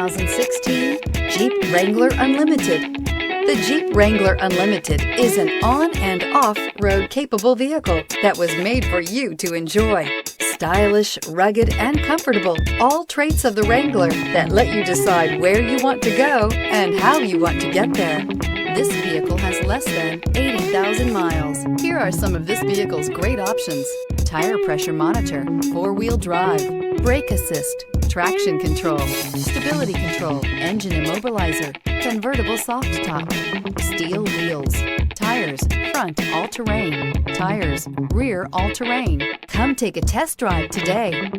2016 Jeep Wrangler Unlimited. The Jeep Wrangler Unlimited is an on- and off-road capable vehicle that was made for you to enjoy. Stylish, rugged, and comfortable, all traits of the Wrangler that let you decide where you want to go and how you want to get there. This vehicle has less than 80,000 miles. Here are some of this vehicle's great options: tire pressure monitor, four-wheel drive, brake assist, traction control, stability control, engine immobilizer, convertible soft top, steel wheels, tires, front all-terrain, tires, rear all-terrain. Come take a test drive today.